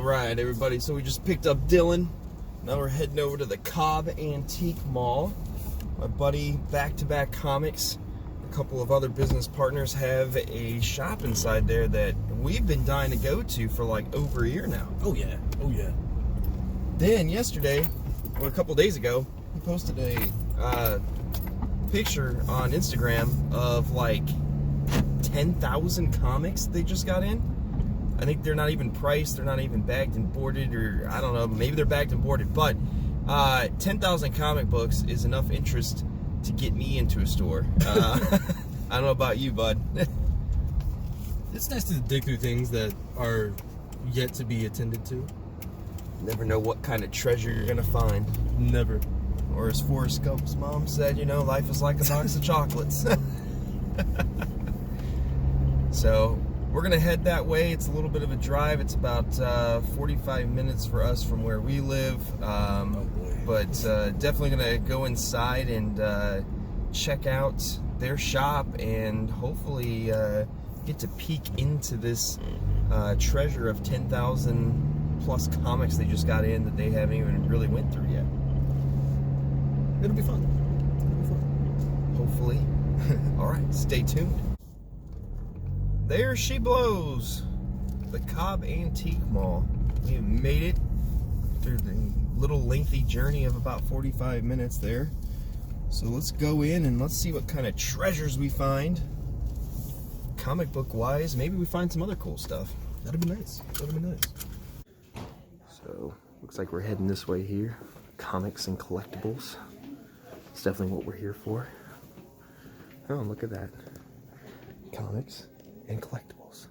Alright everybody, so we just picked up Dylan. Now we're heading over to the Cobb Antique Mall. My buddy Back2Back Comics, a couple of other business partners have a shop inside there that we've been dying to go to for like over a year now. Oh yeah, oh yeah. Then yesterday, or a couple days ago, he posted a picture on Instagram of like 10,000 comics they just got in. I think they're not even priced, they're not even bagged and boarded, or I don't know, maybe they're bagged and boarded, but 10,000 comic books is enough interest to get me into a store. I don't know about you, bud. It's nice to dig through things that are yet to be attended to. Never know what kind of treasure you're gonna find. Never. Or as Forrest Gump's mom said, you know, life is like a box of chocolates. So we're gonna head that way. It's a little bit of a drive. It's about 45 minutes for us from where we live. Oh boy. But definitely gonna go inside and check out their shop and hopefully get to peek into this treasure of 10,000 plus comics they just got in that they haven't even really went through yet. It'll be fun. It'll be fun. Hopefully. All right, stay tuned. There she blows, the Cobb Antique Mall. We made it through the little lengthy journey of about 45 minutes there. So let's go in and let's see what kind of treasures we find. Comic book wise, maybe we find some other cool stuff. That'd be nice. That'd be nice. So looks like we're heading this way here. Comics and collectibles. It's definitely what we're here for. Oh, look at that. Comics and collectibles.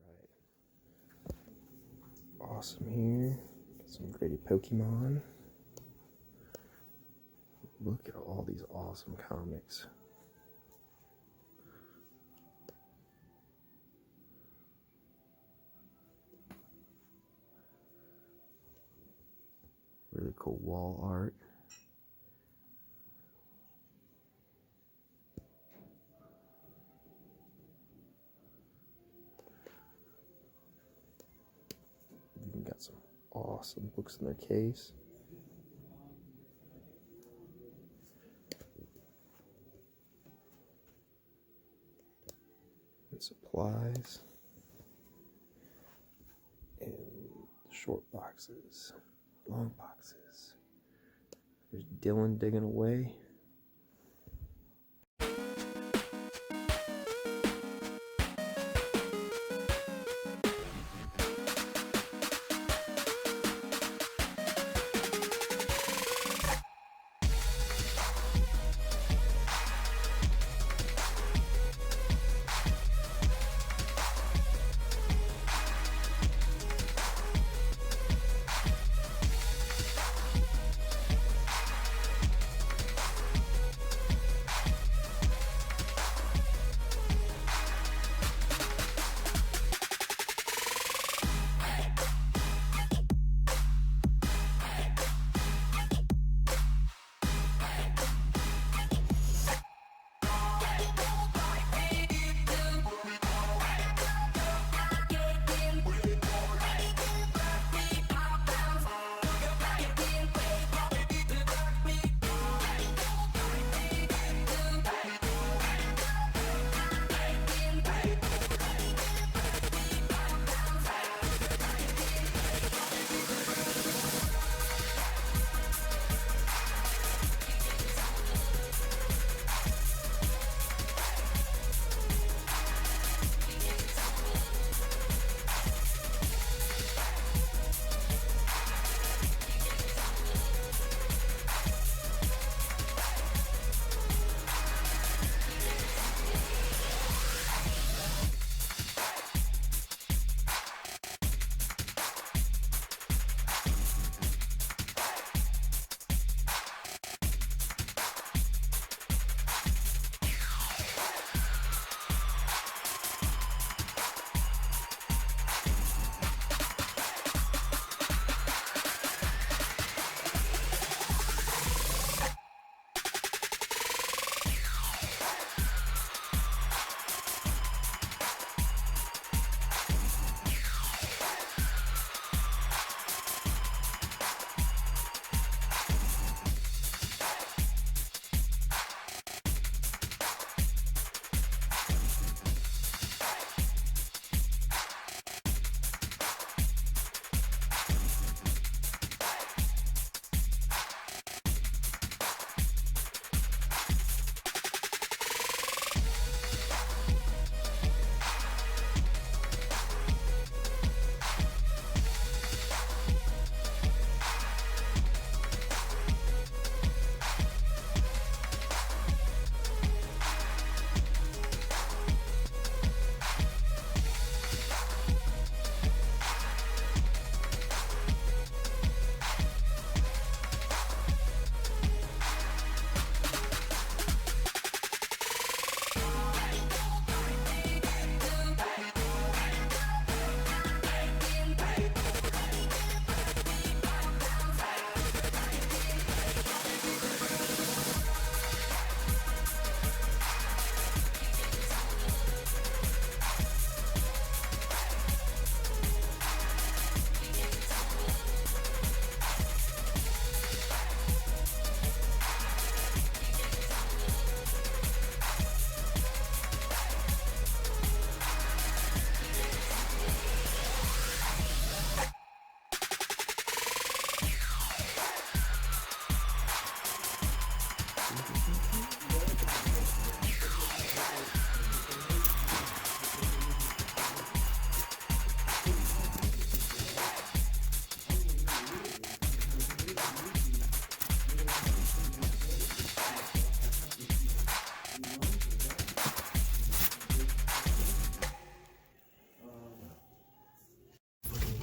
Alright. Awesome here. Got some graded Pokemon. Look at all these awesome comics. Really cool wall art. Even got some awesome books in their case. And supplies. And short boxes. Long boxes. There's Dylan digging away.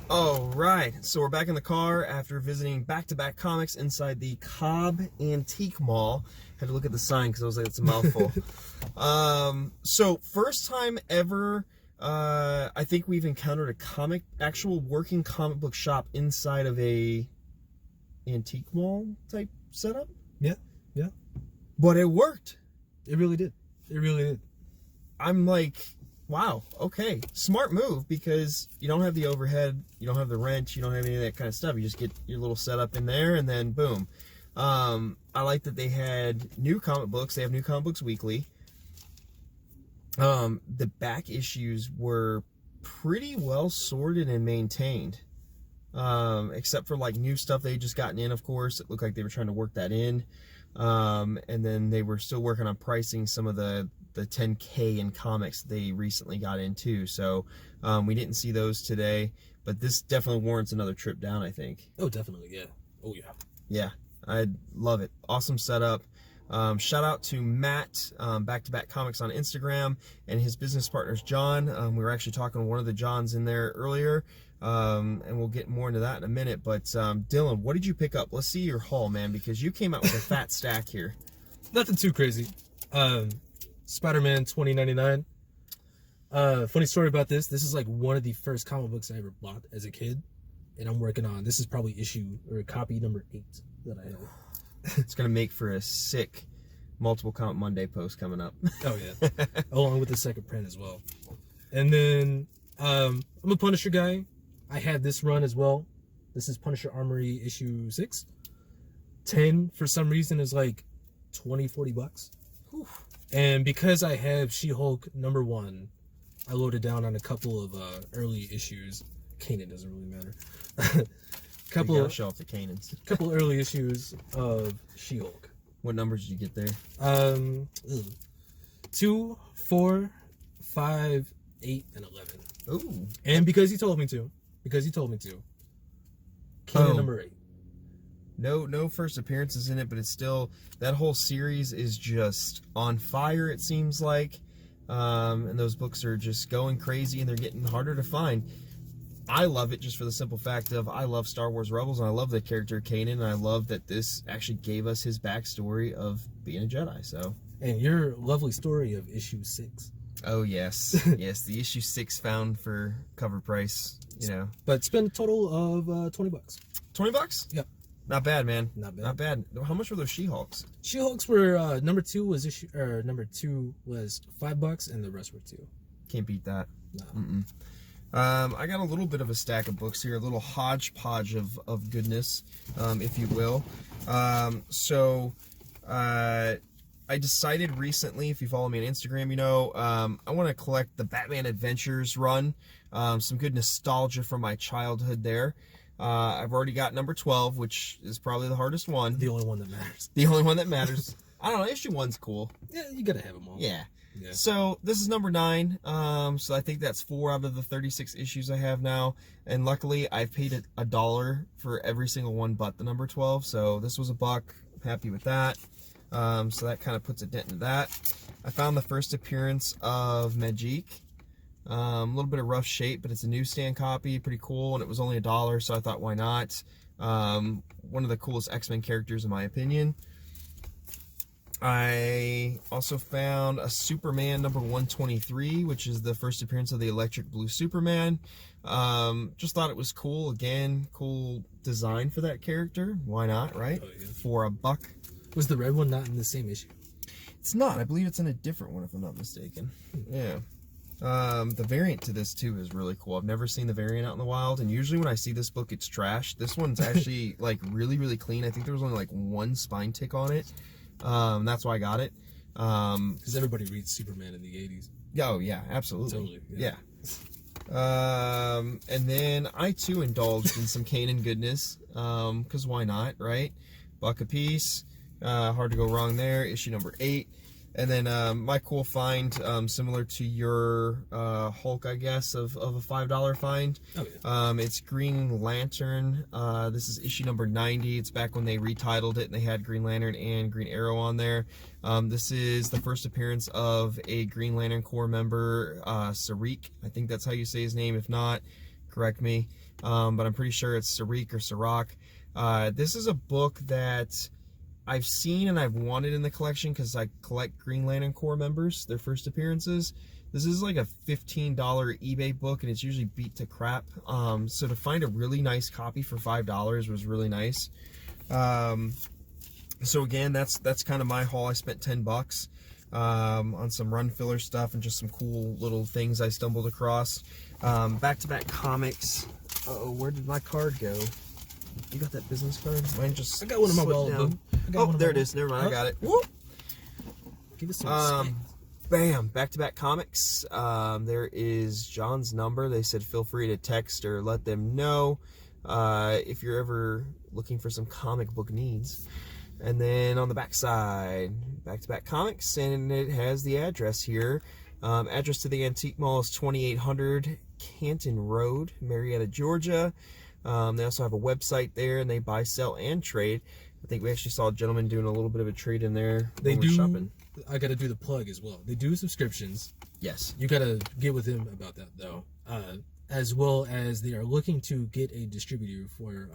All right, so we're back in the car after visiting Back2Back Comics inside the Cobb Antique Mall. Had to look at the sign because I was like, it's a mouthful. So first time ever, I think we've encountered a actual working comic book shop inside of a antique mall type setup. Yeah, yeah. But it worked. It really did. It really did. I'm like, wow, okay, smart move, because you don't have the overhead, you don't have the rent, you don't have any of that kind of stuff. You just get your little setup in there, and then boom. I like that they had new comic books. They have new comic books weekly. The back issues were pretty well sorted and maintained, except for like new stuff they had just gotten in. Of course, it looked like they were trying to work that in, and then they were still working on pricing some of the 10K in comics they recently got into. So we didn't see those today, but this definitely warrants another trip down, I think. Oh, definitely, yeah. Oh, yeah. Yeah, I love it. Awesome setup. Shout out to Matt, Back2Back Comics on Instagram, and his business partners, John. We were actually talking to one of the Johns in there earlier, and we'll get more into that in a minute. But Dylan, what did you pick up? Let's see your haul, man, because you came out with a fat stack here. Nothing too crazy. Spider-Man 2099. Funny story about this. This is like one of the first comic books I ever bought as a kid, and I'm working on. This is probably copy number 8 that I have. It's gonna make for a sick multiple Comic Monday post coming up. Oh yeah, along with the second print as well. And then I'm a Punisher guy. I had this run as well. This is Punisher Armory issue 6. 10 for some reason is like $20-$40. Whew. And because I have She-Hulk number 1, I loaded down on a couple of early issues. Kanan doesn't really matter. Show off the Canons. Couple early issues of She-Hulk. What numbers did you get there? 2, 4, 5, 8, and 11. Ooh. And because he told me to. Kanan number 8. No first appearances in it, but it's still, that whole series is just on fire, it seems like. And those books are just going crazy, and they're getting harder to find. I love it just for the simple fact of I love Star Wars Rebels, and I love the character Kanan, and I love that this actually gave us his backstory of being a Jedi. So, and your lovely story of issue 6. Oh yes, yes, the issue 6 found for cover price, you know. But spend a total of $20. $20? Yep. Not bad, man. Not bad. Not bad. How much were those She-Hulks? She-Hulks were number 2 was $5, and the rest were 2. Can't beat that. No. I got a little bit of a stack of books here, a little hodgepodge of goodness, if you will. I decided recently, if you follow me on Instagram, you know, I want to collect the Batman Adventures run. Some good nostalgia from my childhood there. I've already got number 12, which is probably the hardest one. The only one that matters. The only one that matters. I don't know, issue 1's cool. Yeah, you gotta have them all. Yeah. Yeah. So this is number 9. So I think that's 4 out of the 36 issues I have now. And luckily I've paid $1 for every single one but the number 12. So this was $1. I'm happy with that. So that kind of puts a dent into that. I found the first appearance of Magic. A little bit of rough shape, but it's a newsstand copy, pretty cool, and it was only $1, so I thought, why not? One of the coolest X-Men characters, in my opinion. I also found a Superman number 123, which is the first appearance of the Electric Blue Superman. Just thought it was cool. Again, cool design for that character. Why not, right? Oh, yeah. For $1. Was the red one not in the same issue? It's not. I believe it's in a different one, if I'm not mistaken. Yeah. The variant to this too is really cool. I've never seen the variant out in the wild, and usually when I see this book, it's trash. This one's actually like really clean. I think there was only like 1 spine tick on it. That's why I got it. Because everybody reads Superman in the 80s. Oh yeah, absolutely. Totally. Yeah. And then I too indulged in some Kanan goodness. Because why not, right? $1 a piece. Hard to go wrong there. Issue number 8. And then my cool find, similar to your Hulk, I guess, of a $5 find. Oh, yeah. It's Green Lantern. This is issue number 90. It's back when they retitled it and they had Green Lantern and Green Arrow on there. This is the first appearance of a Green Lantern Corps member, Sarik. I think that's how you say his name. If not, correct me. but I'm pretty sure it's Sarik or Sirach. This is a book that I've seen and I've wanted in the collection because I collect Green Lantern Corps members, their first appearances. This is like a $15 eBay book, and it's usually beat to crap. So to find a really nice copy for $5 was really nice. So again, that's kind of my haul. I spent $10 on some run filler stuff and just some cool little things I stumbled across. Back2Back Comics. Uh-oh, where did my card go? You got that business card? Mine just I got one in my wallet. Oh, there it is. Never mind. I got it. Whoop. Give us some respect. Bam. Back2Back Comics. There is John's number. They said feel free to text or let them know if you're ever looking for some comic book needs. And then on the back side, Back2Back Comics, and it has the address here. Address to the Antique Mall is 2800 Canton Road, Marietta, Georgia. They also have a website there, and they buy, sell, and trade. I think we actually saw a gentleman doing a little bit of a trade in there. They do. Shopping. I got to do the plug as well. They do subscriptions. Yes. You got to get with them about that, though. As well as they are looking to get a distributor for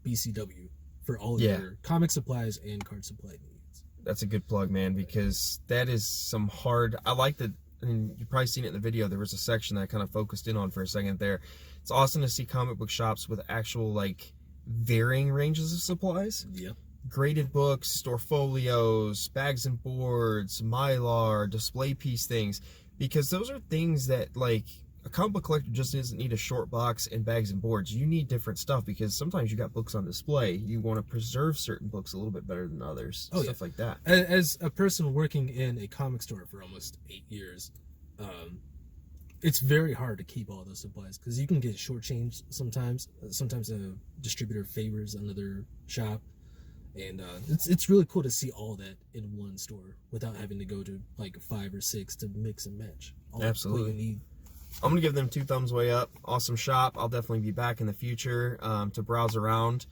BCW for all your comic supplies and card supply needs. That's a good plug, man, because that is some hard... I like that. I mean, you've probably seen it in the video. There was a section that I kind of focused in on for a second there. It's awesome to see comic book shops with actual, like, varying ranges of supplies. Yep. Graded books, store folios, bags and boards, Mylar, display piece things. Because those are things that, like, a comic book collector just doesn't need a short box and bags and boards. You need different stuff because sometimes you got books on display. You want to preserve certain books a little bit better than others. Oh, stuff like that. As a person working in a comic store for almost 8 years, it's very hard to keep all those supplies because you can get shortchanged sometimes. Sometimes a distributor favors another shop. And it's really cool to see all that in one store without having to go to like 5 or 6 to mix and match. Absolutely. You need. I'm going to give them 2 thumbs way up. Awesome shop. I'll definitely be back in the future to browse around.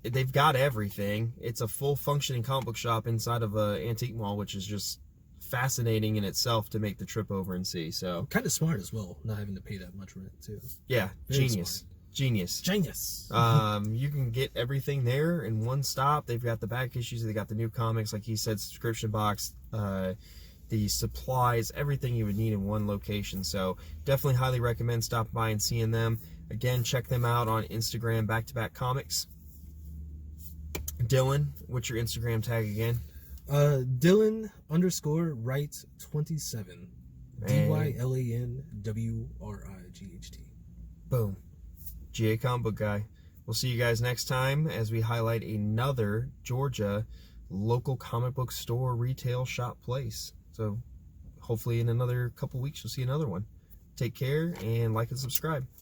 They've got everything. It's a full functioning comic book shop inside of an antique mall, which is just fascinating in itself to make the trip over and see. So kind of smart as well, not having to pay that much rent too. Yeah, Very genius. Smart. Genius. You can get everything there in one stop. They've got the back issues. They got the new comics, like he said, subscription box, the supplies, everything you would need in one location. So definitely highly recommend stopping by and seeing them. Again, check them out on Instagram, Back2Back Comics. Dylan, what's your Instagram tag again? Dylan_Wright27. DYLANWRIGHT. Boom. GA Comic Book Guy. We'll see you guys next time as we highlight another Georgia local comic book store retail shop place. So hopefully in another couple weeks you'll see another one. Take care and like and subscribe.